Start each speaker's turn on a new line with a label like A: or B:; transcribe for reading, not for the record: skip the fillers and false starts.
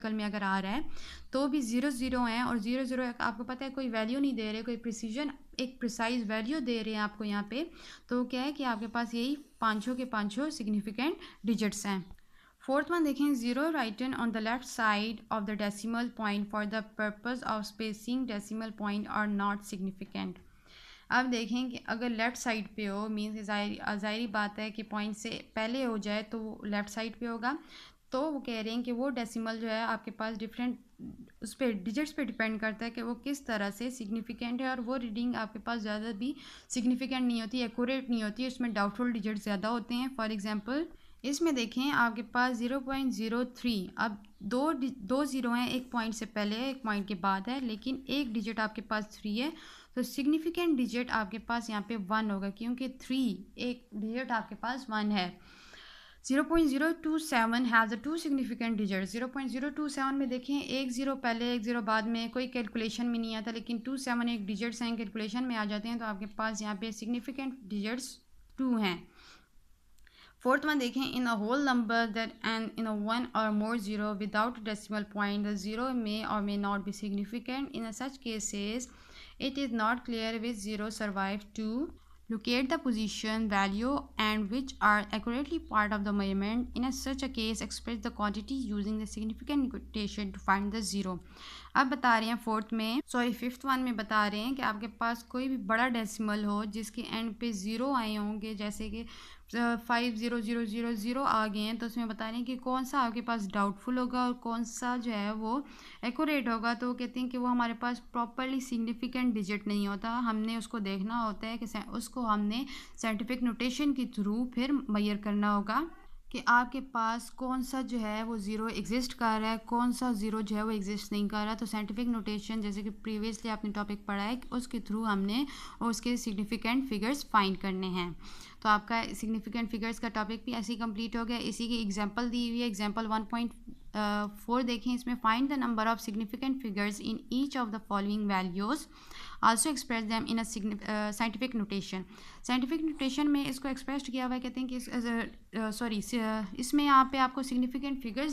A: कल में अगर आ रहा है तो भी 0 है और 0 आपको पता है कोई वैल्यू नहीं दे रहे, कोई प्रिसीजन एक प्रिसाइज वैल्यू दे रहे हैं आपको यहाँ पे, तो क्या है कि आपके पास यही पाँचों के पाँचों सिग्निफिकेंट डिजिट्स हैं। फोर्थ वन देखें, 0 written on the left side of the decimal point for the purpose of spacing decimal point are not significant. अब देखें कि अगर लेफ़्ट साइड पे हो मीन्स ज़ाहिरी बात है कि पॉइंट से पहले हो जाए तो वो लेफ़्ट साइड पे होगा, तो वो कह रहे हैं कि वो डेसिमल जो है आपके पास डिफरेंट उस पर डिजिट्स पे डिपेंड करता है कि वो किस तरह से सिग्निफिकेंट है, और वो रीडिंग आपके पास ज़्यादा भी सिग्निफिकेंट नहीं होती, एक्यूरेट नहीं होती, उसमें डाउटफुल डिजिट्स ज़्यादा होते हैं। फॉर एग्जांपल इसमें देखें आपके पास 0.03, अब दो ज़ीरो हैं, एक पॉइंट से पहले है एक पॉइंट के बाद है, लेकिन एक डिजिट आपके पास 3 है, तो सिग्निफिकेंट डिजिट आपके पास यहाँ पे 1 होगा क्योंकि 3 एक डिजिट आपके पास 1 है। 0.027 हैज़ द 2 सिग्निफिकेंट डिजिट। 0.027 में देखें एक ज़ीरो पहले एक ज़ीरो बाद में, कोई कैलकुलेशन में नहीं आता, लेकिन 27 एक डिजिट्स हैं, कैलकुलेशन में आ जाते हैं, तो आपके पास यहाँ पे सिग्निफिकेंट डिजिट्स 2 हैं। फोर्थ वन देखें, in a whole number that end in a 1 or more zero without decimal point the zero may or may not be significant. In such cases it is not clear which zero survive to locate the position, value and which are accurately part of the measurement. In such a case, express the quantity using the significant notation to find the zero. अब बता रहे हैं fifth one में बता रहे हैं कि आपके पास कोई भी बड़ा डेसिमल हो जिसके एंड पे ज़ीरो आए होंगे, जैसे कि 50000 आ गए हैं, तो उसमें बता रहे हैं कि कौन सा आपके पास डाउटफुल होगा और कौन सा जो है वो एक्यूरेट होगा। तो वो कहते हैं कि वो हमारे पास प्रॉपरली सिग्निफिकेंट डिजिट नहीं होता, हमने उसको देखना होता है कि उसको हमने साइंटिफिक नोटेशन के थ्रू फिर मेजर करना होगा कि आपके पास कौन सा जो है वो ज़ीरो एग्जिस्ट कर रहा है, कौन सा ज़ीरो जो है वो एग्जिस्ट नहीं कर रहा। तो साइंटिफिक नोटेशन जैसे कि प्रीवियसली आपने टॉपिक पढ़ा है, उसके थ्रू हमने उसके सिग्निफिकेंट फिगर्स फाइंड करने हैं। तो आपका सिग्निफिकेंट फिगर्स का टॉपिक भी ऐसे ही कंप्लीट हो गया। इसी की एग्जांपल दी हुई है, एग्जांपल 1.4 देखें, इसमें find the number of significant figures in each of the following values, also express them in a scientific notation. Scientific notation में इसको एक्सप्रेस किया हुआ है, कहते हैं कि इसमें यहाँ पे आपको सिग्निफिकेंट फिगर्स